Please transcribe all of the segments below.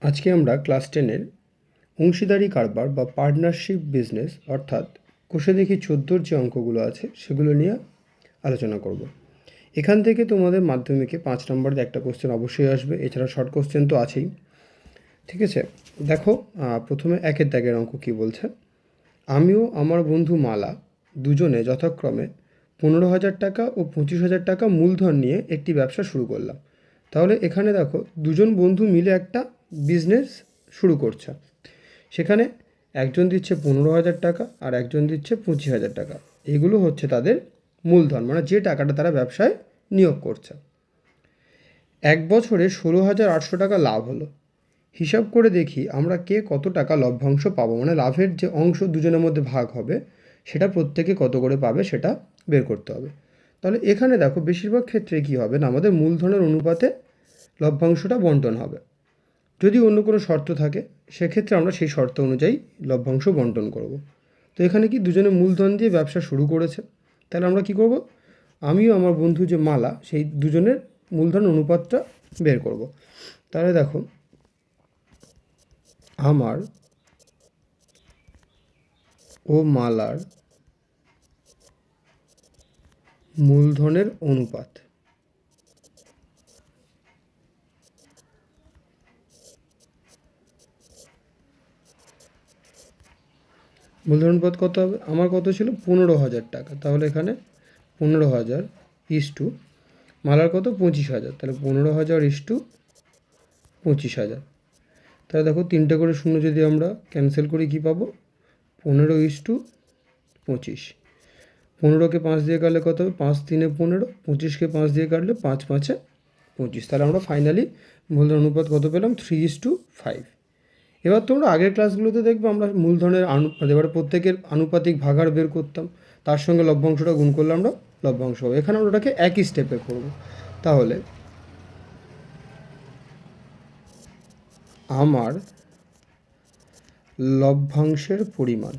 আজকে আমরা ক্লাস 10-এর অংশীদারি কারবার বা পার্টনারশিপ বিজনেস অর্থাৎ কোষে দেখি 14 যে অঙ্কগুলো আছে সেগুলো নিয়ে আলোচনা করব। এখান থেকে তোমাদের মাধ্যমিকে 5 নম্বরের একটা কোশ্চেন অবশ্যই আসবে, এছাড়া শর্ট কোশ্চেন তো আছেই। ঠিক আছে, দেখো প্রথমে 1-এর দাগের অঙ্ক কী বলছে। আমিও আমার বন্ধু মালা দুজনে যথাক্রমে 15,000 টাকা ও 25,000 টাকা মূলধন নিয়ে একটি ব্যবসা শুরু করলাম। তাহলে এখানে দেখো দুজন বন্ধু মিলে একটা বিজনেস শুরু করছে। সেখানে একজন দিচ্ছে 15,000 টাকা আর একজন দিচ্ছে 25,000 টাকা। এগুলো হচ্ছে তাদের মূলধন, মানে যে টাকাটা তারা ব্যবসায় নিয়োগ করছে। 1 বছরে 16,800 টাকা লাভ হলো। হিসাব করে দেখি আমরা কে কত টাকা লভ্যাংশ পাবো, মানে লাভের যে অংশ দুজনের মধ্যে ভাগ হবে সেটা প্রত্যেকে কত করে পাবে সেটা বের করতে হবে। তাহলে এখানে দেখো বেশিরভাগ ক্ষেত্রে কী হবে না, আমাদের মূলধনের অনুপাতে লভ্যাংশটা বন্টন হবে। যদি অন্য কোনো শর্ত থাকে সেক্ষেত্রে আমরা সেই শর্ত অনুযায়ী লভ্যাংশ বন্টন করব। তো এখানে কি দুজনে মূলধন দিয়ে ব্যবসা শুরু করেছে, তাহলে আমরা কি করব, আমিও আমার বন্ধু যে মালা সেই দুজনের মূলধন অনুপাতটা বের করব। তাহলে দেখো আমার ও মালার মূলধনের অনুপাত। মূলধন অনুপাত কত হবে, আমার কত ছিল 15,000 টাকা, তাহলে এখানে 15,000 ইস টু মালার কত 25,000, তাহলে 15,000 ইস টু 25,000। তাহলে দেখো 3টে করে শূন্য যদি আমরা ক্যান্সেল করি কী পাবো, 15 ইস টু 25। 15কে 5 দিয়ে কাটলে কত হবে, 5 3 15, 25কে 5 দিয়ে কাটলে 5 5 25। তাহলে আমরা ফাইনালি মূলধন অনুপাত কত পেলাম, 3:5। এবার তোমরা আগের ক্লাসগুলোতে দেখবে আমরা মূলধনের এবারে প্রত্যেকের আনুপাতিক ভাগাড় বের করতাম, তার সঙ্গে লভ্যাংশটা গুণ করলে আমরা লভ্যাংশ হবে। এখানে আমরা ওটাকে একই স্টেপে করব। তাহলে আমার লভ্যাংশের পরিমাণ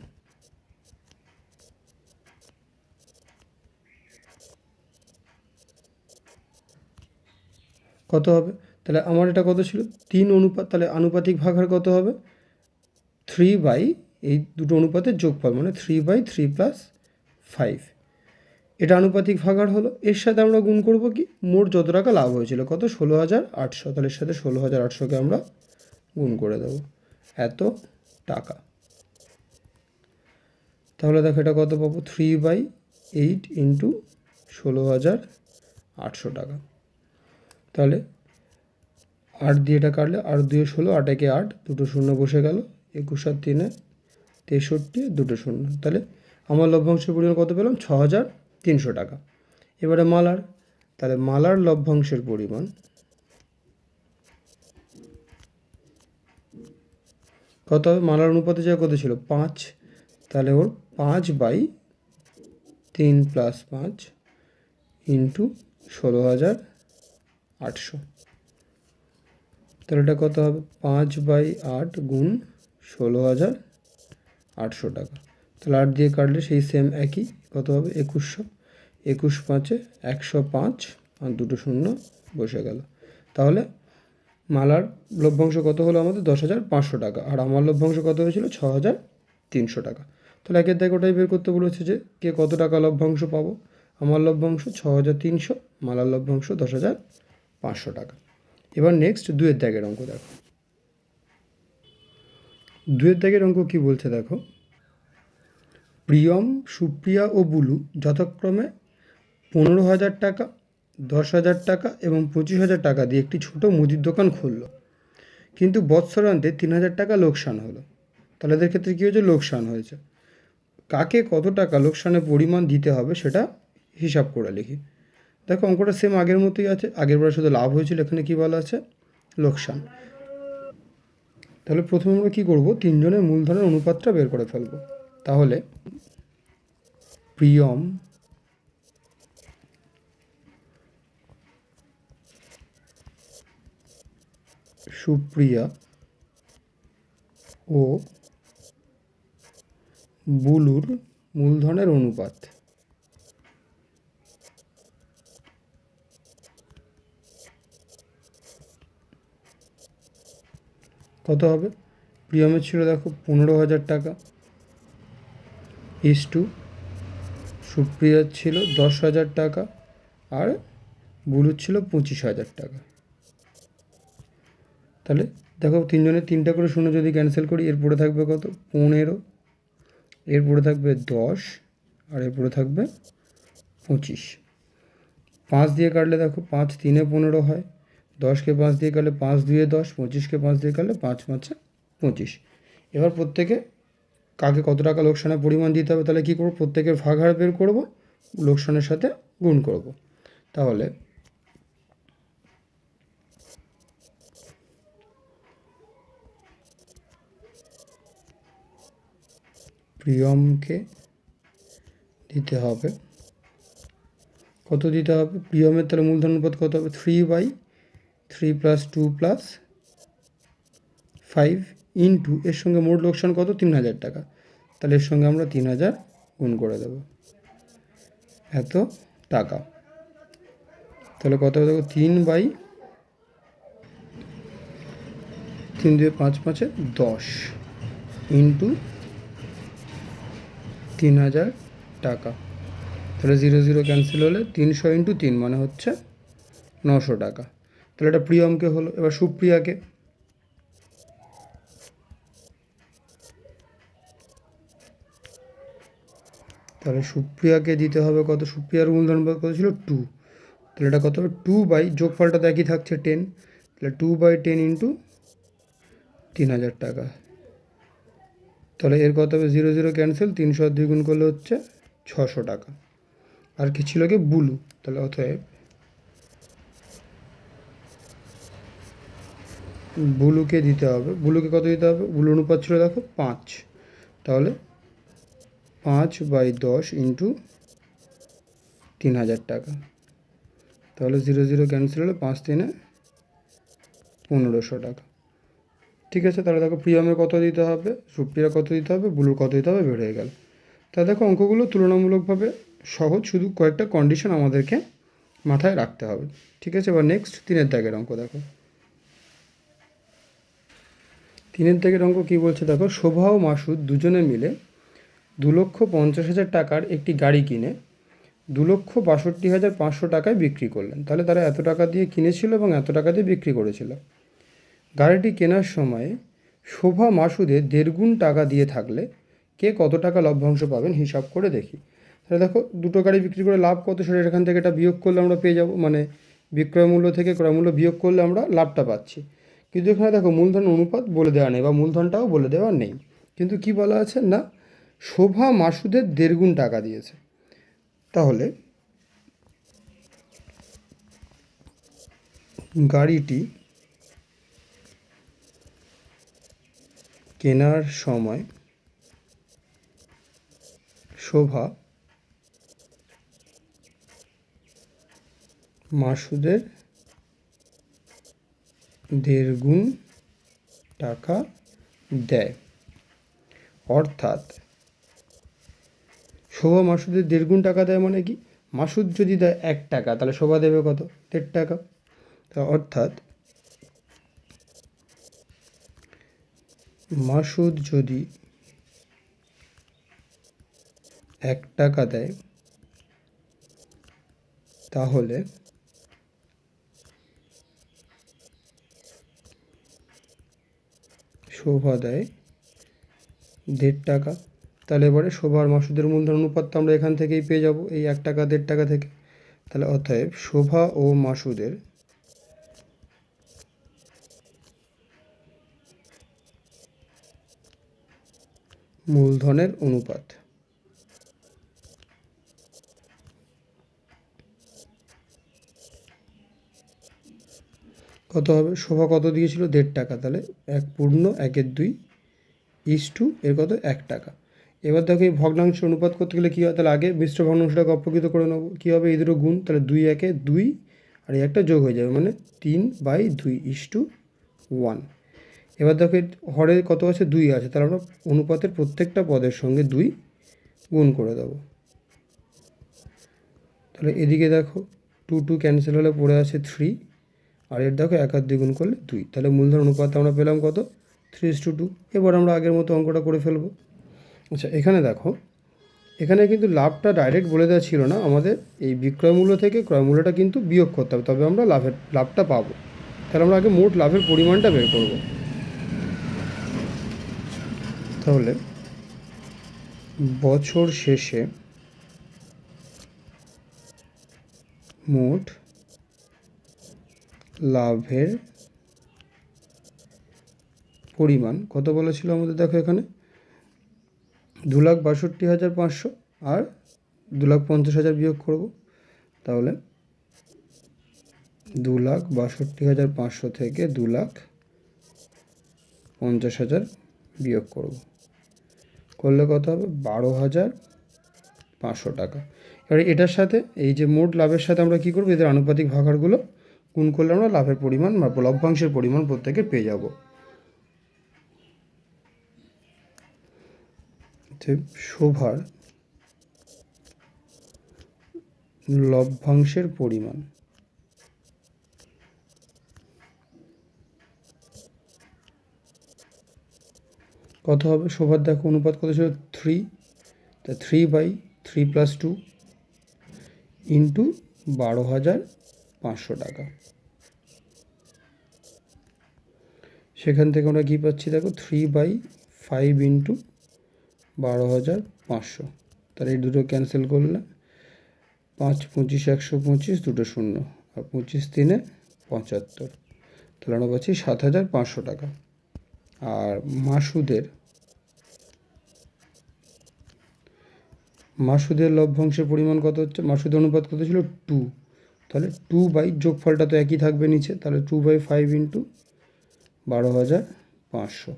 কত হবে, তাহলে আমার এটা কত ছিল 3 অনুপাত, তাহলে আনুপাতিক ভাগাড় কত হবে 3 এই দুটো অনুপাতের যোগফল, মানে 3/3 + 5। এটা আনুপাতিক ভাগাড় হলো। এর সাথে আমরা গুণ করব কি, মোট যত টাকা লাভ হয়েছিল কত 16,800, তাহলে এর সাথে 16,800কে আমরা গুণ করে দেবো, এত টাকা। তাহলে দেখো এটা কত পাবো, 3/8 ইন্টু 16,800 টাকা। তাহলে 8 দিয়ে এটা কাটলে 8 2 16, 8 1 8, দুটো শূন্য বসে গেল, 21 আর 3 63, দুটো শূন্য। তাহলে আমার লভ্যাংশের পরিমাণ কত পেলাম, 6,300 টাকা। এবারে মালার, তাহলে মালার লভ্যাংশের পরিমাণ কত হবে, মালার অনুপাতে যা কত ছিল 5, তাহলে ওর 5/3 + 5 ইন্টু 16,800। তাহলে এটা কত হবে, 5/8 গুণ 16,800 টাকা। তাহলে 8 দিয়ে কাটলে সেই সেম একই, কত হবে 2100, 21 5 105 আর দুটো শূন্য বসে গেল। তাহলে মালার লভ্যাংশ কত হলো আমাদের 10,500 টাকা, আর আমার লভ্যাংশ কত হয়েছিল 6,300 টাকা। তাহলে একের দাগে ওটাই বের করতে বলেছে যে কে কত টাকা লভ্যাংশ পাবো। আমার লভ্যাংশ 6,300, মালার লভ্যাংশ 10,500 টাকা। এবার নেক্সট 2-এর দাগের অঙ্ক দেখো। 2-এর দাগের অঙ্ক কী বলছে দেখো, প্রিয়ম, সুপ্রিয়া ও বুলু যথাক্রমে 15,000 টাকা, 10,000 টাকা এবং 25,000 টাকা দিয়ে একটি ছোট মুদির দোকান খুলল, কিন্তু বৎসরান্তে 3,000 টাকা লোকসান হলো। তাহলে এদের ক্ষেত্রে কী হয়েছে, লোকসান হয়েছে। কাকে কত টাকা লোকসানের পরিমাণ দিতে হবে সেটা হিসাব করে লিখি। দেখো অঙ্কটা সেম আগের মতোই আছে, আগের বার শুধু লাভ হয়েছিল, এখানে কী বলা আছে, লোকসান। তাহলে প্রথমে আমরা কী করব, তিনজনের মূলধনের অনুপাতটা বের করে ফেলব। তাহলে প্রিয়ম, সুপ্রিয়া ও বুলুর মূলধনের অনুপাত। কত হবে? প্রিয়মের ছিল দেখো 15,000 টাকা, ইস টু সুপ্রিয়ার ছিল 10,000 টাকা, আর বুলুর ছিল 25,000 টাকা। তাহলে দেখো তিনজনের 3টা করে শূন্য যদি ক্যান্সেল করি, এরপরে থাকবে কত? 15, এরপরে থাকবে 10, আর এরপরে থাকবে 25। 5 দিয়ে কাটলে দেখো 5 3 15 হয়, 10কে 5 দিয়ে কাটলে 5 2 10, 25কে 5 দিয়ে কাটলে 5 5 25। এবার প্রত্যেকে কাকে কত টাকা লোকসানের পরিমাণ দিতে হবে, তাহলে কী করবো? প্রত্যেকের ভাগহার বের করব, লোকসানের সাথে গুণ করব। তাহলে প্রিয়মকে দিতে হবে কত দিতে হবে? প্রিয়মের তাহলে মূলধন অনুপাত কত হবে? 3/3 + 2 + 5 ইন্টু এর সঙ্গে মোট লোকসান কত? 3,000 টাকা। তাহলে এর সঙ্গে আমরা 3,000 গুণ করে দেব, এত টাকা। তাহলে কত হবে দেখো? 3/3 2 5 5 10 ইন্টু 3,000 টাকা। তাহলে 0 0 ক্যান্সেল হলে 300 ইন্টু 3 মানে হচ্ছে 900 টাকা। তাহলে এটা প্রিয়মকে হলো। এবার সুপ্রিয়াকে, তাহলে সুপ্রিয়াকে দিতে হবে কত? সুপ্রিয়ার মূলধন কত ছিল? 2। তাহলে এটা কত হবে? 2 যোগফলটা তো একই থাকছে 10, তাহলে 2/10 ইন্টু 3,000 টাকা। তাহলে এর কত হবে? 0 0 ক্যান্সেল, 300 আর 2 গুণ করলে হচ্ছে 600 টাকা। আর কি ছিল কি? বুলু। তাহলে অতএব বুলুকে দিতে হবে। বুলুকে কত দিতে হবে? বুলু অনুপাত ছিল দেখো 5, তাহলে 5/10 ইন্টু 3,000 টাকা। তাহলে 0 0 ক্যান্সেল হলে 5 3 1500 টাকা। ঠিক আছে, তাহলে দেখো প্রিয়মের কত দিতে হবে, সুপ্রিয়ার কত দিতে হবে, বুলুর কত দিতে হবে বের হয়ে গেল। তাহলে দেখো অঙ্কগুলো তুলনামূলকভাবে সহজ, শুধু কয়েকটা কন্ডিশন আমাদেরকে মাথায় রাখতে হবে। ঠিক আছে, এবার নেক্সট 3-এর দাগের অঙ্ক দেখো। 3-এর দাগের অঙ্ক কী বলছে দেখো? শোভা ও মাসুদ দুজনে মিলে 2,50,000 টাকার একটি গাড়ি কিনে 2,62,500 টাকায় বিক্রি করলেন। তাহলে তারা এত টাকা দিয়ে কিনেছিল এবং এত টাকা দিয়ে বিক্রি করেছিল। গাড়িটি কেনার সময় শোভা মাসুদের 1.5 গুণ টাকা দিয়ে থাকলে কে কত টাকা লভ্যাংশ পাবেন হিসাব করে দেখি। তাহলে দেখো দুটো গাড়ি বিক্রি করে লাভ কত, সেটা এখান থেকে এটা বিয়োগ করলে আমরা পেয়ে যাব, মানে বিক্রয় মূল্য থেকে ক্রয় মূল্য বিয়োগ করলে আমরা লাভটা পাচ্ছি। কিন্তু এখানে দেখো মূলধন অনুপাত বলে দেওয়া নেই বা মূলধনটাও বলে দেওয়া নেই, কিন্তু কি বলা আছে না, শোভা মাসুদের 1.5 গুণ টাকা দিয়েছে। তাহলে গাড়িটি কেনার সময় শোভা মাসুদের 1.5 গুণ টাকা দেয়। অর্থাৎ শোভা মাসুদের 1.5 গুণ টাকা দেয় মানে কি? মাসুদ যদি দেয় 1 টাকা, তাহলে শোভা দেবে কত? 1.5 টাকা। তা অর্থাৎ মাসুদ যদি 1 টাকা দেয়, তাহলে শোভা দেয় 1.5 টাকা। তাহলে এবারে শোভা আর মাসুদের মূলধন অনুপাতটা আমরা এখান থেকেই পেয়ে যাব, এই 1 টাকা 1.5 টাকা থেকে। তাহলে অতএব শোভা ও মাসুদের মূলধনের অনুপাত কত হবে? শোভা কত দিয়েছিল? 1.5 টাকা, তাহলে 1/2 ইস টু এর কত? 1 টাকা। এবার দেখো এই ভগ্নাংশ অনুপাত করতে গেলে কী হয়? তাহলে আগে মিশ্র ভগ্নাংশটাকে অপ্রকৃত করে নেবো। কী হবে? এই দুটো গুণ, তাহলে 2 1 2 আর এই একটা যোগ হয়ে যাবে, মানে 3/2 ইস টু 1। এবার দেখো হরে কত আছে? 2 আছে, তাহলে আমরা অনুপাতের প্রত্যেকটা পদের সঙ্গে 2 গুণ করে দেবো। তাহলে এদিকে দেখো 2 2 ক্যান্সেল হলে পড়ে আছে 3, আর এর দেখো 1 আর 2 গুণ করলে 2, তাহলে মূলধন অনুপাত আমরা পেলাম কত? 3:2। এবার আমরা আগের মতো অঙ্কটা করে ফেলবো। আচ্ছা, এখানে দেখো, এখানে কিন্তু লাভটা ডাইরেক্ট বলে দেওয়া ছিল না, আমাদের এই বিক্রয় মূল্য থেকে ক্রয় মূল্যটা কিন্তু বিয়োগ করতে হবে, তবে আমরা লাভটা পাবো। তাহলে আমরা আগে মোট লাভের পরিমাণটা বের করব। তাহলে বছর শেষে মোট লাভের পরিমাণ কত বলেছিল আমাদের, দেখো এখানে 2,62,500 আর 2,50,000 বিয়োগ করব। তাহলে 2,62,500 থেকে 2,50,000 বিয়োগ করব, করলে কত হবে 12,500 টাকা। এবারে এটার সাথে এই যে মোট লাভের সাথে আমরা কী করবো, এদের আনুপাতিক ভাগাড়গুলো গুণ করলে আমরা লাভের পরিমাণ বা লভ্যাংশের পরিমাণ প্রত্যেকে পেয়ে যাব। শোভার লভ্যাংশের পরিমাণ কত হবে, শোভার দেখো অনুপাত কত ছিল 3, তা 3/3 + 2 ইন্টু 12,500 টাকা। সেখান থেকে আমরা কী পাচ্ছি দেখো 3/5 ইন্টু 12,500। তাহলে এই দুটো ক্যান্সেল করলে 5 25 125, দুটো শূন্য, আর 25 3 75। তাহলে আমরা পাচ্ছি 7,500 টাকা। আর মাসুদের লভ্যাংশের পরিমাণ কত হচ্ছে, মাসুদের অনুপাত কত ছিল 2, তাহলে 2 বাই যোগফলটা তো একই থাকবে নিচে, তাহলে 2/5 ইন্টু 12,500।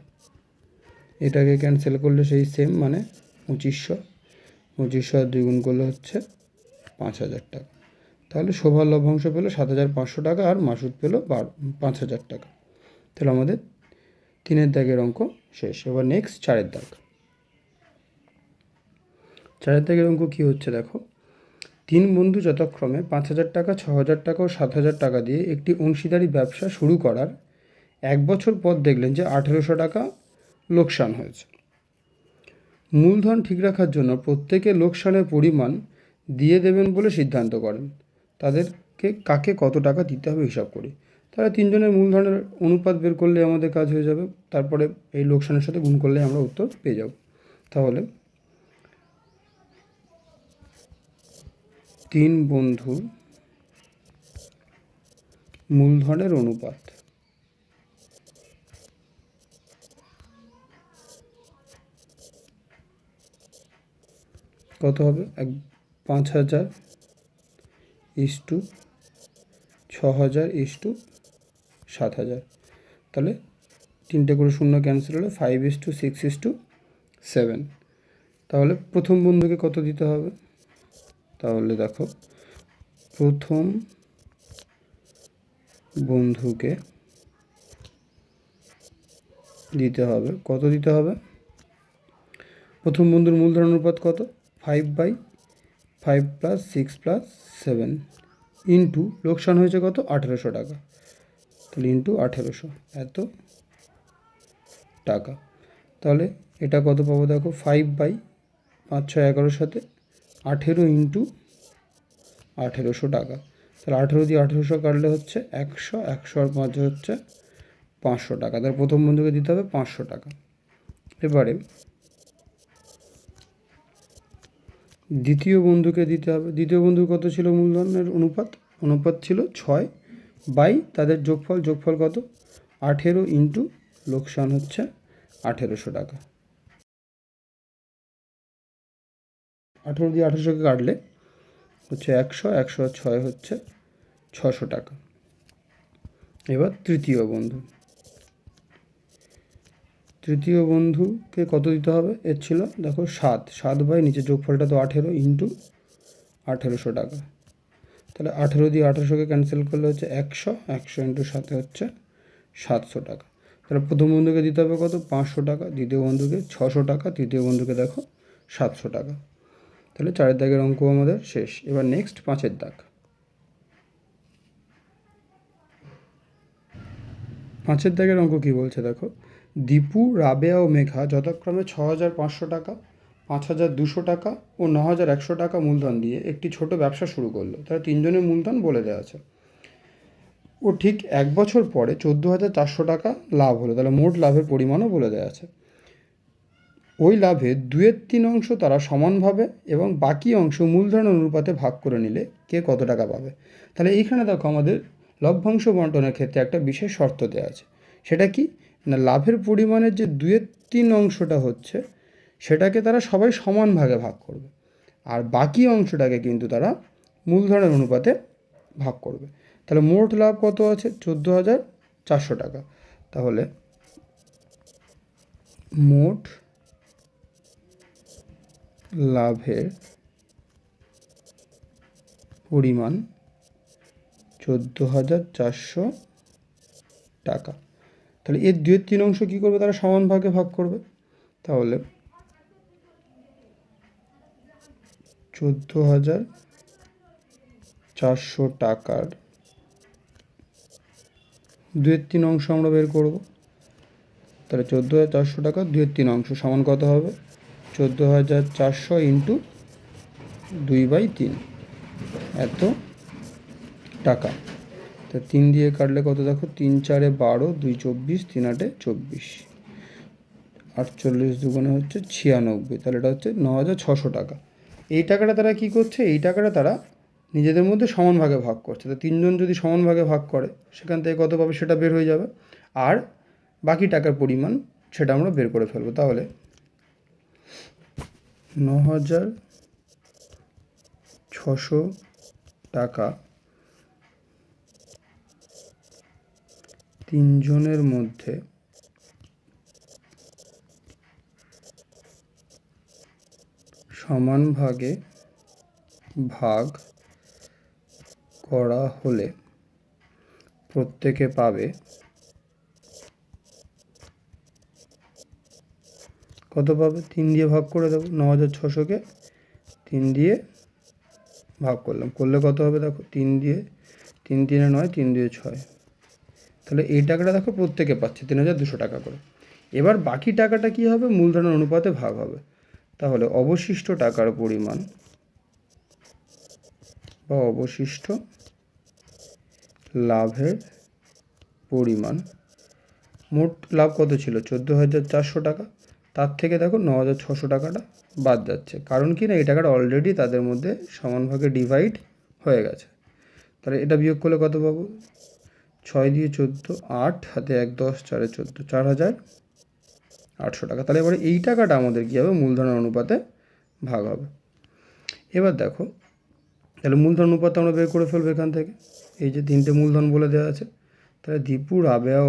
এটাকে ক্যান্সেল করলে সেই সেম, মানে 2500 আর 2 গুণ করলে হচ্ছে 5,000 টাকা। তাহলে শোভার লভ্যাংশ পেল 7,500 টাকা আর মাসুদ পেল 5,000 টাকা। তাহলে আমাদের 3 দাগের অঙ্ক শেষ। এবার নেক্সট 4 দাগ। 4 দাগের অঙ্ক কী হচ্ছে দেখো, 3 বন্ধু যথাক্রমে 5,000 টাকা, 6,000 টাকা ও 7,000 টাকা দিয়ে একটি অংশীদারি ব্যবসা শুরু করার 1 বছর পর দেখলেন যে 1,800 টাকা লোকসান হয়েছে। মূলধন ঠিক রাখার জন্য প্রত্যেকে লোকসানের পরিমাণ দিয়ে দেবেন বলে সিদ্ধান্ত করেন। তাদেরকে কাকে কত টাকা দিতে হবে হিসাব করি। তারা 3 জনের মূলধনের অনুপাত বের করলে আমাদের কাজ হয়ে যাবে, তারপরে এই লোকসানের সাথে গুণ করলে আমরা উত্তর পেয়ে যাব। তাহলে 3 বন্ধুর মূলধনের অনুপাত কত হবে, 5,000 ইস্টু 6,000 ইস্টু 7,000। তাহলে 3টে করে শূন্য ক্যান্সেল হলে 5:6:7। তাহলে প্রথম বন্ধুকে কত দিতে হবে, তাহলে দেখো প্রথম বন্ধুকে দিতে হবে কত দিতে হবে, প্রথম বন্ধুর মূলধন অনুপাত কত, 5/5 + 6 + 7 ইন্টু লোকসান হয়েছে কত 1,800 টাকা, তাহলে ইন্টু 1,800 এত টাকা। তাহলে এটা কত পাবো দেখো, 5/5 6 11 সাথে 18 ইন্টু 1,800 টাকা। তাহলে 18 দিয়ে 1,800 কাটলে হচ্ছে 100, 100 আর 5 হচ্ছে 500 টাকা। তাহলে প্রথম বন্ধুকে দিতে হবে 500 টাকা। এবারে দ্বিতীয় বন্ধুকে দিতে হবে। দ্বিতীয় বন্ধুর কত ছিল মূলধনের অনুপাত ছিল 6 বাই তাদের যোগফল কত 18 ইন্টু লোকসান হচ্ছে 1,800 টাকা। 18 দিয়ে 1,800কে কাটলে হচ্ছে 100, 100 আর 6 হচ্ছে 600 টাকা। এবার তৃতীয় বন্ধুকে কত দিতে হবে, এর ছিল দেখো 7 বাই নিচে যোগফলটা তো 18 ইন্টু 1,800 টাকা। তাহলে 18 দিয়ে 1,800কে ক্যান্সেল করলে হচ্ছে 100, 100 ইন্টু 7 হচ্ছে 700 টাকা। তাহলে প্রথম বন্ধুকে দিতে হবে কত 500 টাকা, দ্বিতীয় বন্ধুকে 600 টাকা, তৃতীয় বন্ধুকে দেখো 700 টাকা। তাহলে 4 দাগের অঙ্ক আমাদের শেষ। এবার নেক্সট 5 দাগ। 5 দাগের অঙ্ক কী বলছে দেখো, দীপু, রাবেয়া ও মেঘা যথাক্রমে 6,500 টাকা, 5,200 টাকা ও 9,100 টাকা মূলধন দিয়ে একটি ছোট ব্যবসা শুরু করলো। তারা তিনজনের মূলধন বলে দেওয়া আছে। ও ঠিক 1 বছর পরে 14,400 টাকা লাভ হলো। তাহলে মোট লাভের পরিমাণও বলে দেওয়া আছে। ওই লাভে 2/3 তারা সমানভাবে এবং বাকি অংশ মূলধনের অনুপাতে ভাগ করে নিলে কে কত টাকা পাবে। তাহলে এইখানে দেখো আমাদের লভ্যাংশ বন্টনের ক্ষেত্রে একটা বিশেষ শর্ত দেওয়া আছে। সেটা কি না, লাভের পরিমাণের যে 2/3 হচ্ছে সেটাকে তারা সবাই সমান ভাগে ভাগ করবে, আর বাকি অংশটাকে কিন্তু তারা মূলধনের অনুপাতে ভাগ করবে। তাহলে মোট লাভ কত আছে? 14,400 টাকা। তাহলে মোট লাভের পরিমাণ 14,400 টাকা। তাহলে এর 2/3 কী করবে? তারা সমান ভাগে ভাগ করবে। তাহলে 14,400 টাকার 2/3 আমরা বের করব। তাহলে 14,400 টাকা 2/3 সমান কত হবে? 14,400 ইন্টু 2/3, এত টাকা। তা 3 দিয়ে কাটলে কত দেখো? 3 4 12, 2 24, 3 8 24, 48 দুগুণে হচ্ছে 96। তাহলে এটা হচ্ছে 9,600 টাকা। এই টাকাটা তারা কী করছে? এই টাকাটা তারা নিজেদের মধ্যে সমান ভাগে ভাগ করছে। তো তিনজন যদি সমান ভাগে ভাগ করে সেখান থেকে কত পাবে সেটা বের হয়ে যাবে, আর বাকি টাকার পরিমাণ সেটা আমরা বের করে ফেলবো। তাহলে 9,600 টাকা তিনজনের মধ্যে সমান ভাগে ভাগ করা হলে প্রত্যেকে পাবে কত পাবে? 3 দিয়ে ভাগ করে দেবো। 9,600কে 3 দিয়ে ভাগ করলে কত হবে দেখো? 3 দিয়ে 3 3 9, 3 2 6। তাহলে এই টাকাটা দেখো প্রত্যেকে পাচ্ছে 3,200 টাকা করে। এবার বাকি টাকাটা কি হবে? মূলধনের অনুপাতে ভাগ হবে। তাহলে অবশিষ্ট টাকার পরিমাণ বা অবশিষ্ট লাভের পরিমাণ, মোট লাভ কত ছিল? 14,400 টাকা। তার থেকে দেখো 9,600 টাকাটা বাদ যাচ্ছে, কারণ কি না, এই টাকাটা অলরেডি তাদের মধ্যে সমান ভাগে ডিভাইড হয়ে গেছে। তাহলে এটা বিয়োগ করলে কত পাবো? 6 দিয়ে 14, 8 হাতে 1 10, 4 14, 4,800 টাকা। তাহলে এবারে এই টাকাটা আমাদের কী হবে? মূলধনের অনুপাতে ভাগ হবে। এবার দেখো, তাহলে মূলধন অনুপাত আমরা বের করে ফেলবো এখান থেকে। এই যে 3টে মূলধন বলে দেওয়া আছে, তাহলে দীপু, রাবেয়া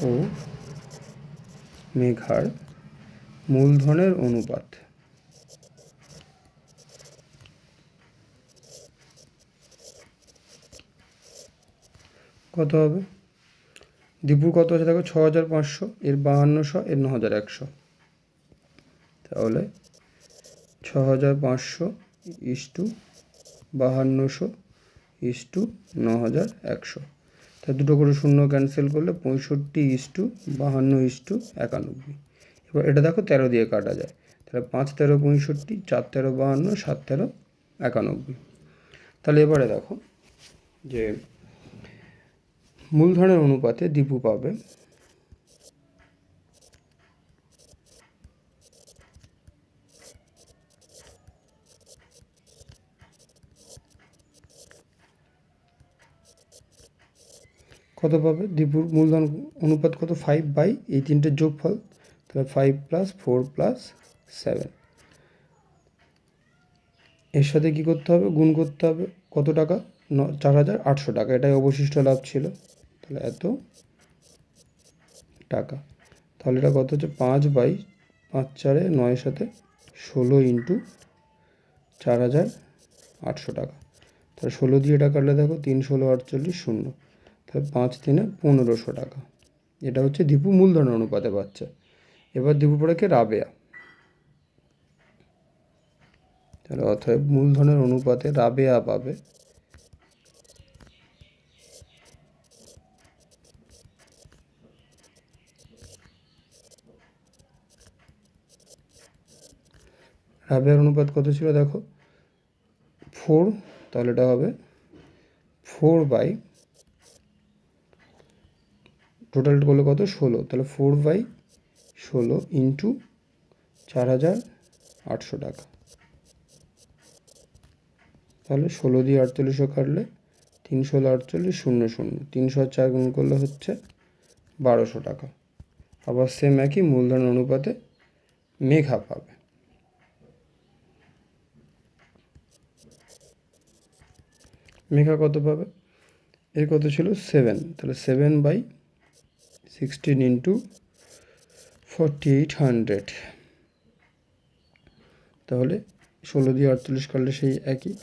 ও মেঘার মূলধনের অনুপাত কত হবে? দীপুর কত আছে দেখো? 6,500, এর 5,200, এর 9,100। তাহলে 6,500 ইস্টু 5,200 ইস্টু 9,100। তা দুটো করে শূন্য ক্যান্সেল করলে 65 ইস্টু 52 ইস্টু 91। এবার এটা দেখো 13 দিয়ে কাটা যায়। তাহলে 5 13 65, 4 13 52, 7 13 91। তাহলে এবারে দেখো যে মূলধনের অনুপাতে দীপু পাবে কত পাবে? দীপুর মূলধন অনুপাত কত? 5 বাই এই তিনটের যোগফল। তাহলে 5 + 4 + 7, এর সাথে কী করতে হবে? গুণ করতে হবে। কত টাকা? 4,800 টাকা। এটাই অবশিষ্ট লাভ ছিল। তাহলে এত টাকা। তাহলে এটা কত হচ্ছে? 5 বাই 5 4 9 7 16 ইন্টু 4,800 টাকা। তাহলে 16 দিয়ে এটা কাটলে দেখো 3 16 48 0। তাহলে 5 3 1,500 টাকা। এটা হচ্ছে দীপু মূলধন অনুপাতে পাচ্ছে। এবার দীপু পড়ে কে? রাবেয়া। তাহলে অতএব মূলধনের অনুপাতে রাবেয়া পাবে রাবেয়ার অনুপাত কত ছিল দেখো 4, তাহলে এটা হবে 4 বাই টোটাল করলে কত 16, তাহলে 4/16 ইন্টু 4,800 টাকা। তাহলে 16 দিয়ে 48 কাটলে 3/16 = 0, 300 আর 4 গুণ করলে হচ্ছে 1200 টাকা। আবার সেম একই মূলধন অনুপাতে মেঘা পাবে। মেঘা কত পাবে? এর কত ছিল 7, তাহলে 7/16 ইন্টু 4800, তাহলে 16 দিয়ে 48 কাটলে সেই একই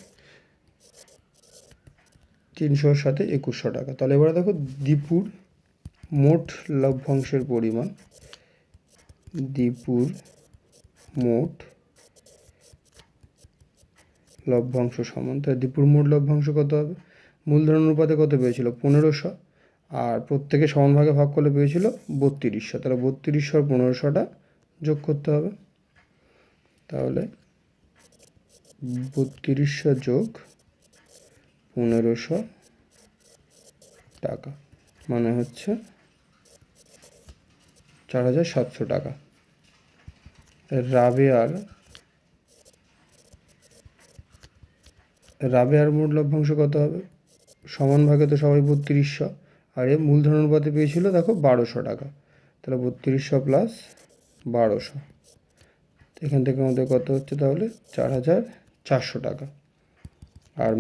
300-এর সাথে 2100 টাকা। তাহলে এবারে দেখো দীপুর মোট লভ্যাংশের পরিমাণ, দীপুর মোট লভ্যাংশ সমান, তাহলে দীপুর মোট লভ্যাংশ কত হবে? মূলধন অনুপাতে কত পেয়েছিল 1500, আর প্রত্যেকে সমান ভাগে ভাগ করলে পেয়েছিল 3200, তাহলে 3200 আর 1500টা যোগ করতে হবে। তাহলে 3200 যোগ 1500 টাকা মানে হচ্ছে 4700 টাকা। রাবেয়ার মোট লভ্যাংশ কত হবে? সমান ভাগে তো সবাই 3200, আর এ মূলধন অনুপাতে পেয়েছিল দেখো 1200 টাকা, তাহলে 3200 প্লাস 1200, এখান থেকে আমাদের কত হচ্ছে তাহলে 4400 টাকা। আর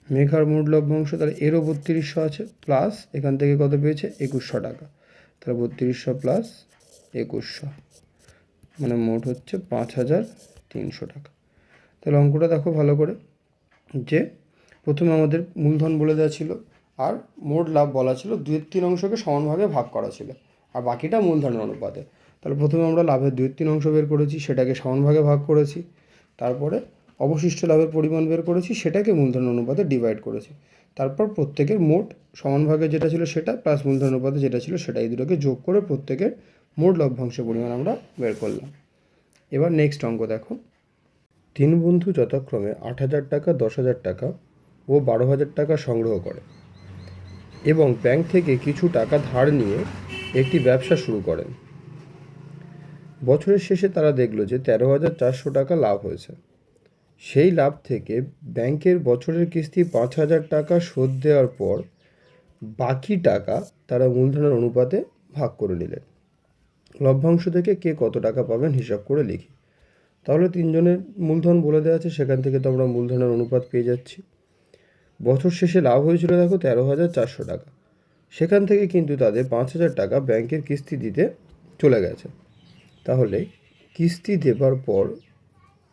মেঘার মোট লভ্যাংশ, তাহলে এরও 3200 আছে, প্লাস এখান থেকে কত পেয়েছে 2100 টাকা, তাহলে 3200 প্লাস 2100 মানে মোট হচ্ছে 5300 টাকা। তাহলে অঙ্কটা দেখো ভালো করে, যে প্রথমে আমাদের মূলধন বলে দেওয়া ছিল আর মোট লাভ বলা ছিল, 2/3 অংশকে সমান ভাগে ভাগ করা ছিল আর বাকিটা মূলধনের অনুপাতে। তাহলে প্রথমে আমরা লাভের 2/3 অংশ বের করেছি, সেটাকে সমান ভাগে ভাগ করেছি, তারপরে অবশিষ্ট লাভের পরিমাণ বের করেছি, সেটাকে মূলধন অনুপাতে ডিভাইড করেছি, তারপর প্রত্যেকের মোট সমান ভাগে যেটা ছিল সেটা প্লাস মূলধন অনুপাতে যেটা ছিল সেটা, এই দুটোকে যোগ করে প্রত্যেকের মোট লভ্যাংশের পরিমাণ আমরা বের করলাম। এবার নেক্সট অঙ্ক দেখো, 3 বন্ধু যথাক্রমে 8,000 টাকা, 10,000 টাকা ও 12,000 টাকা সংগ্রহ করে এবং ব্যাংক থেকে কিছু টাকা ধার নিয়ে একটি ব্যবসা শুরু করেন। বছরের শেষে তারা দেখল যে 13,400 টাকা লাভ হয়েছে। সেই লাভ থেকে ব্যাংকের বছরের কিস্তি 5,000 টাকা শোধ দেওয়ার পর বাকি টাকা তারা মূলধনের অনুপাতে ভাগ করে নিলেন। লভ্যাংশ থেকে কে কত টাকা পাবেন হিসাব করে লিখি। তাহলে 3 জনের মূলধন বলে দেওয়া আছে, সেখান থেকে তো আমরা মূলধনের অনুপাত পেয়ে যাচ্ছি। বছর শেষে লাভ হয়েছিল দেখো 13,400 টাকা, সেখান থেকে কিন্তু তাদের 5,000 টাকা ব্যাংকের কিস্তি দিতে চলে গেছে। তাহলে কিস্তি দেবার পর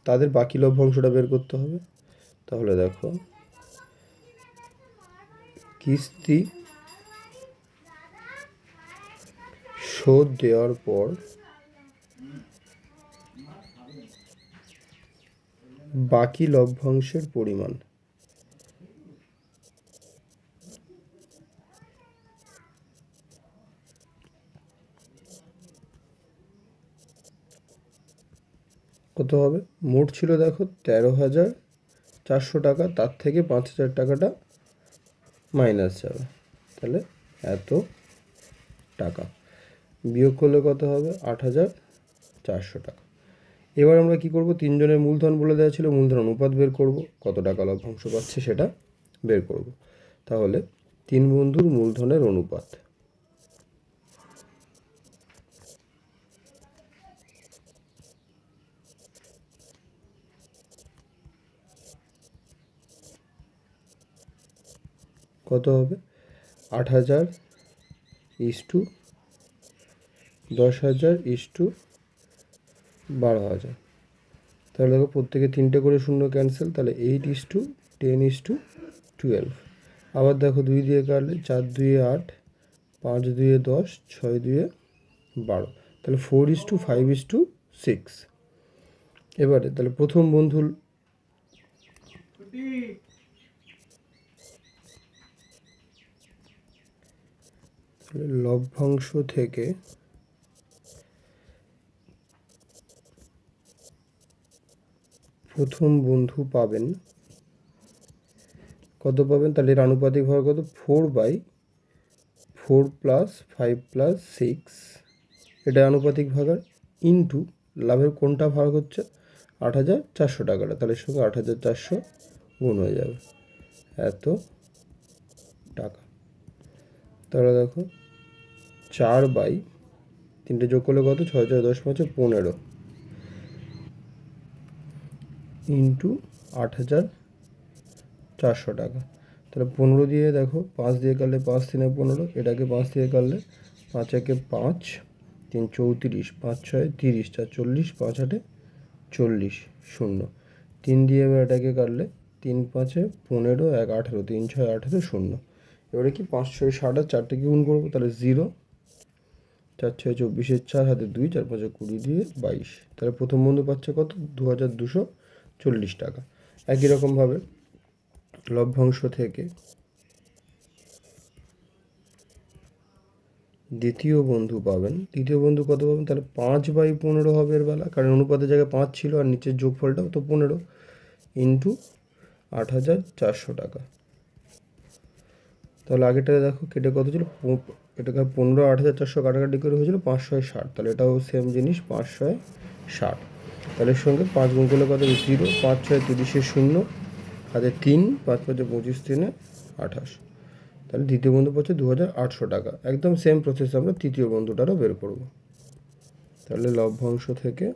তাদের বাকি লভ্যাংশটা বের করতে হবে। তাহলে দেখো কিস্তি শোধ দেওয়ার পর বাকি লভ্যাংশের পরিমাণ, কত হবে? মোট ছিল দেখো 13,400 টাকা, তার থেকে 5,000 টাকাটা মাইনাস যাবে, তাহলে এত টাকা বিয়োগ করলে কত হবে? 8,400 টাকা। এবার আমরা কি করব, 3 জনের মূলধন বলে দেওয়া ছিল, মূলধন অনুপাত বের করব, কত টাকা লভ্যাংশ পাচ্ছে সেটা বের করব। তাহলে 3 বন্ধুর মূলধনের অনুপাত, কত হবে? 8,000 ইস্টু 10,000 ইস্টু 12,000। তাহলে দেখো প্রত্যেকে 3টে করে শূন্য ক্যান্সেল, তাহলে 8:10:12। আবার দেখো 2 দিয়ে কাটলে 4-2 8, 5-2 10, 6-2 12, তাহলে 4:5:6। এবারে তাহলে প্রথম বন্ধুর লভ্যাংশ থেকে প্রথম বন্ধু পাবেন কত পাবেন, তাহলে এর আনুপাতিক ভাগ কত, 4/4 + 5 + 6, এটা আনুপাতিক ভাগার ইন্টু লাভের কোনটা ভাগ হচ্ছে 8,400 টাকাটা, তাহলে এর সঙ্গে 8,400 গুণ হয়ে যাবে এত টাকা। তাহলে দেখো 4/3 যোগ করলে কত, 6 4 10 5 15 ইন্টু 8,400 টাকা। তাহলে 15 দিয়ে দেখো 5 দিয়ে কাটলে 5 3 15, এটাকে 5 দিয়ে কাটলে 5 1 5 3 34, 5 6 30, 4 40, 5 8 40, 0 3 দিয়ে এবার এটাকে কাটলে 3 5 15, 1 18, 3 6 18, 0। এবারে কি 5 6 60 আর 4টেকে গুণ করবো, তাহলে 0 4 6 24, 4 হাতে 2, 4 5 20 দিয়ে 22। তাহলে প্রথম বন্ধু পাচ্ছে কত, 2,240 টাকা। একই রকমভাবে লভ্যাংশ থেকে দ্বিতীয় বন্ধু পাবেন, তৃতীয় বন্ধু কত পাবেন, তাহলে 5/15 হবে এর বেলা, কারণ অনুপাতের জায়গায় 5 ছিল আর নিচের যোগফলটাও তো 15 ইন্টু 8,400 টাকা। তাহলে আগেরটা দেখো কেটে কত ছিল, এটাকে 15 8,400 কাটাকাটি করে হয়েছিল 560, তাহলে এটাও সেম জিনিস 560। তাহলে এর সঙ্গে 5 গুণ করলে কত, 0 5 6 30, 0 হাতে 3 5 5 25, 3 28। তাহলে দ্বিতীয় বন্ধু পাচ্ছে 2,800 টাকা। একদম সেম প্রসেস আমরা তৃতীয় বন্ধুটারও বের করব। তাহলে লভ্যাংশ থেকে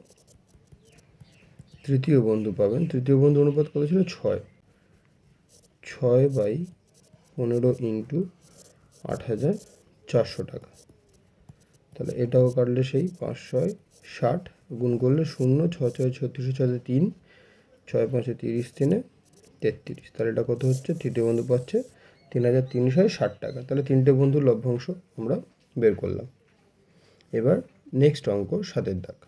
তৃতীয় বন্ধু পাবেন, তৃতীয় বন্ধু অনুপাত কত ছিল, 6/15 ইন্টু 8,400 টাকা। তাহলে এটাও কাটলে সেই 560 গুণ করলে 0 6 6 36, 6 3 6 5 30, 3 33। তাহলে এটা কত হচ্ছে, তৃতীয় বন্ধু পাচ্ছে 3,360 টাকা। তাহলে তিনটে বন্ধুর লভ্যাংশ আমরা বের করলাম। এবার নেক্সট অঙ্ক 7-এর দাগ।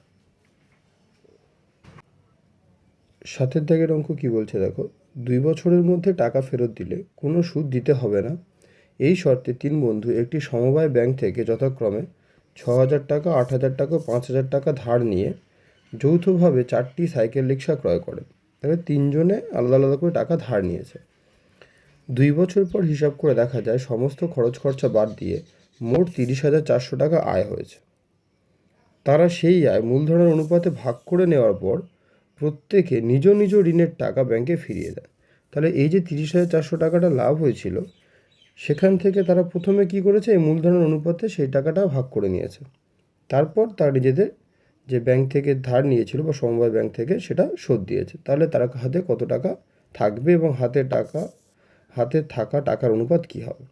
7-এর দাগের অঙ্ক কি বলছে দেখো, 2 বছরের মধ্যে টাকা ফেরত দিলে কোনো সুদ দিতে হবে না, এই শর্তে 3 বন্ধু একটি সমবায় ব্যাংক থেকে যথাক্রমে 6,000 টাকা, 8,000 টাকা, 5,000 টাকা ধার নিয়ে যৌথভাবে 4টি সাইকেল রিক্সা ক্রয় করে। তবে 3 জনে আলাদা আলাদা করে টাকা ধার নিয়েছে। 2 বছর পর হিসাব করে দেখা যায় সমস্ত খরচ খরচা বাদ দিয়ে মোট 30,400 টাকা আয় হয়েছে। তারা সেই আয় মূলধনের অনুপাতে ভাগ করে নেওয়ার পর প্রত্যেকে নিজ নিজ ঋণের টাকা ব্যাংকে ফিরিয়ে দেয়। তাহলে এই যে 30,400 টাকাটা লাভ হয়েছিল, সেখান থেকে তারা প্রথমে কি করেছে, এই মূলধনের অনুপাতে সেই টাকাটা ভাগ করে নিয়েছে। তারপর তারা নিজেদের যে ব্যাংক থেকে ধার নিয়েছিল বা সমবায় ব্যাংক থেকে সেটা শোধ দিয়েছে। তাহলে তার হাতে কত টাকা থাকবে এবং হাতে থাকা টাকার অনুপাত কী হবে।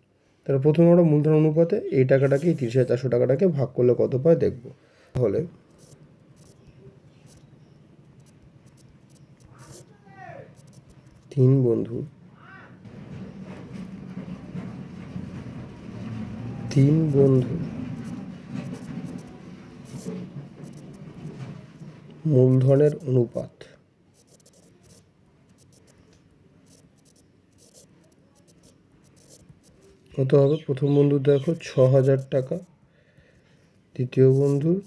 তাহলে প্রথমে আমরা মূলধন অনুপাতে এই টাকাটাকে, এই 30,400 টাকাটাকে ভাগ করলে কত পায় দেখব। তাহলে 3 বন্ধু মূলধনের অনুপাত কত হবে, প্রথম বন্ধুর দেখো 6,000 টাকা, দ্বিতীয় বন্ধুর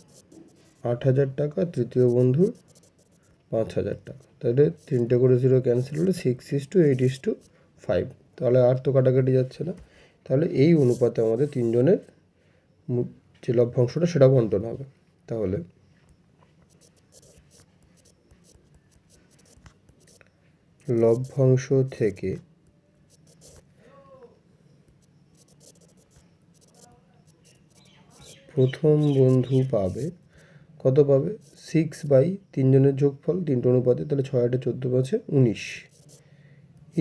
8,000 টাকা, তৃতীয় বন্ধুর 5,000 টাকা। তাহলে 3টে করে 0 ক্যান্সেল হলে 6:8:5। তাহলে আর তো কাটাকাটি যাচ্ছে না। তাহলে এই অনুপাতে আমাদের 3 জনের যে লভ্যাংশটা সেটা বন্টন হবে। তাহলে লভ্যাংশ থেকে প্রথম বন্ধু পাবে কত, পাবে 6/3 জনের যোগফল 3টে অনুপাতে, তাহলে 6 8 14 5 19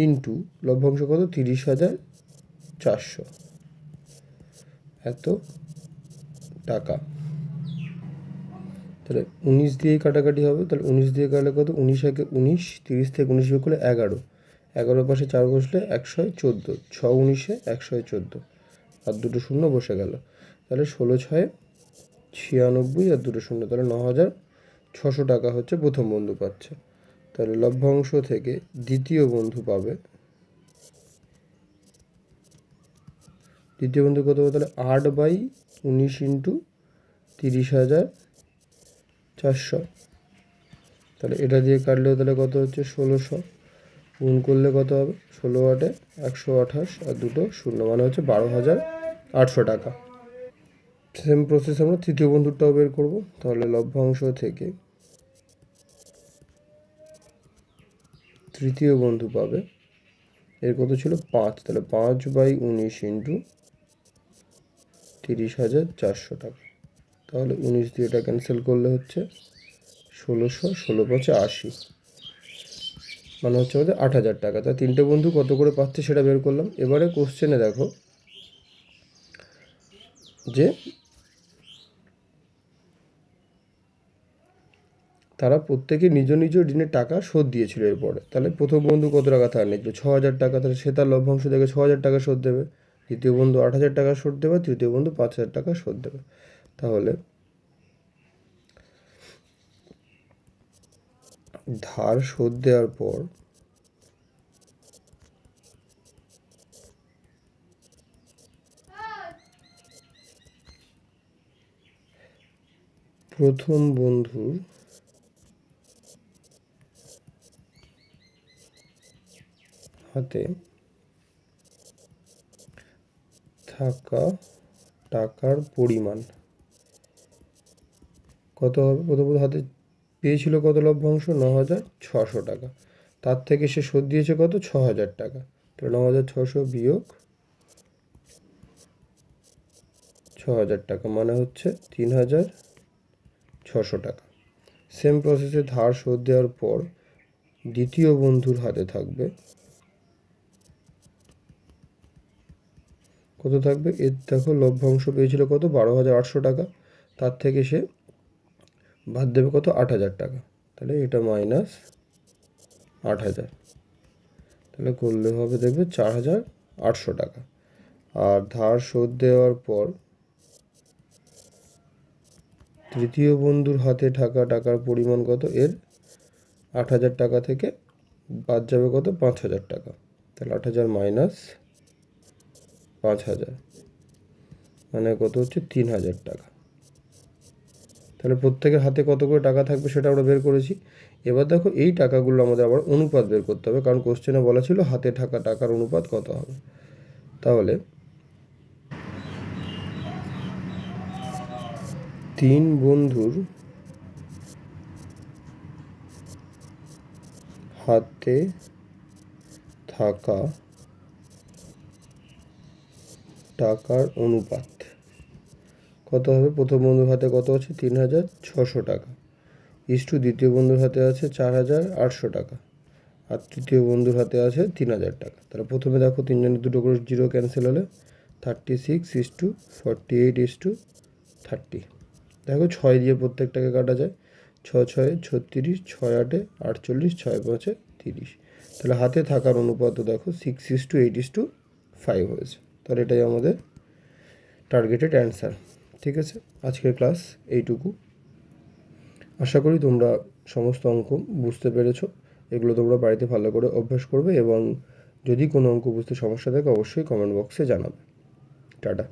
ইন্টু লভ্যাংশ কত, 30,400 এত টাকা। তাহলে 19 দিয়েই কাটাকাটি হবে, তাহলে 19 দিয়ে কাটলে কত, 19 একে 19, 30 থেকে 19 বিয়োগ করলে 11, 11 পাশে 4 বসলে 114, 6 19 114 আর 2টো শূন্য বসে গেল। তাহলে 16 6 96 আর 2টো শূন্য, তাহলে 600 টাকা হচ্ছে প্রথম বন্ধু পাচ্ছে। তাহলে লভ্যাংশ থেকে দ্বিতীয় বন্ধু পাবে, দ্বিতীয় বন্ধু কত হবে তাহলে 8/19 ইন্টু 30,400। তাহলে এটা দিয়ে কাটলেও তাহলে কত হচ্ছে 1600, গুণ করলে কত হবে 16 × 128 আর 2 শূন্য, মানে হচ্ছে 12,800 টাকা। সেম প্রসেস আমরা তৃতীয় বন্ধুরটাও বের করব। তাহলে লভ্যাংশ থেকে তৃতীয় বন্ধু পাবে, এর কত ছিল 5, তাহলে 5/19 ইন্টু 30,400 টাকা। তাহলে 19 দিয়ে এটা ক্যান্সেল করলে হচ্ছে 1600, 16×5 = 80, মানে হচ্ছে আমাদের 8,000 টাকা। তা তিনটে বন্ধু কত করে পাচ্ছে সেটা বের করলাম। এবারে কোশ্চেনে দেখো যে তারা প্রত্যেকে নিজ নিজ ঋণের টাকা শোধ দিয়েছিল এরপরে। তাহলে প্রথম বন্ধু কত টাকা ধার নিয়েছিল 6,000 টাকা, তাহলে সে তার লভ্যাংশ থেকে 6,000 টাকা শোধ দেবে। দ্বিতীয় বন্ধু 8,000 টাকা শোধ দেবে, তৃতীয় বন্ধু 5,000 টাকা শোধ দেবে। তাহলে ধার শোধ দেওয়ার পর প্রথম বন্ধুর হাতে থাকা টাকার পরিমাণ কত হবে? প্রথম বন্ধুর হাতে পেয়েছিল কত লভ্যাংশ 9,600 টাকা, তার থেকে সে শোধ দিয়েছে কত 6,000 টাকা। তো 9,600 বিয়োগ 6,000 টাকা মানে হচ্ছে 3,600 টাকা। সেম প্রসেসে ধার শোধ দেওয়ার পর দ্বিতীয় বন্ধুর হাতে থাকবে কত থাকবে, এর দেখো লভ্যাংশ পেয়েছিল কত 12,800 টাকা, তার থেকে সে বাদ দেবে কত 8,000 টাকা। তাহলে এটা মাইনাস 8,000, তাহলে করলে হবে দেখবে 4,800 টাকা। আর ধার শোধ দেওয়ার পর তৃতীয় বন্ধুর হাতে থাকা টাকার পরিমাণ কত, এর 8,000 টাকা থেকে বাদ যাবে কত 5,000 টাকা। তাহলে 8,000 মাইনাস 5,000 মানে কত হচ্ছে 3,000 টাকা। তাহলে প্রত্যেকের হাতে কত করে টাকা থাকবে সেটা আমরা বের করেছি। এবার দেখো এই টাকাগুলো আমাদের আবার অনুপাত বের করতে হবে, কারণ কোশ্চেনে বলা ছিল হাতে থাকা টাকার অনুপাত কত হবে। তাহলে 3 বন্ধুর হাতে থাকা টাকার অনুপাত কত হবে? প্রথম বন্ধুর হাতে কত আছে 3,600 টাকা, ইস্টু দ্বিতীয় বন্ধুর হাতে আছে 4,800 টাকা, আর তৃতীয় বন্ধুর হাতে আছে 3,000 টাকা। তাহলে প্রথমে দেখো তিনজনের দুটো করে জিরো ক্যান্সেল হলে 36:48:30। দেখো 6 দিয়ে প্রত্যেকটাকে কাটা যায়, 6×6 = 36, 6×8 = 48, 6×5 = 30। তাহলে হাতে থাকার অনুপাত দেখো 6:8:5 হয়েছে। তাহলে এটাই আমাদের টার্গেটেড অ্যান্সার। ঠিক আছে, আজকের ক্লাস এইটুকু। আশা করি তোমরা সমস্ত অঙ্ক বুঝতে পেরেছো। এগুলো তোমরা বাড়িতে ভালো করে অভ্যাস করবে এবং যদি কোনো অঙ্ক বুঝতে সমস্যা থাকে অবশ্যই কমেন্ট বক্সে জানাবে। টাটা।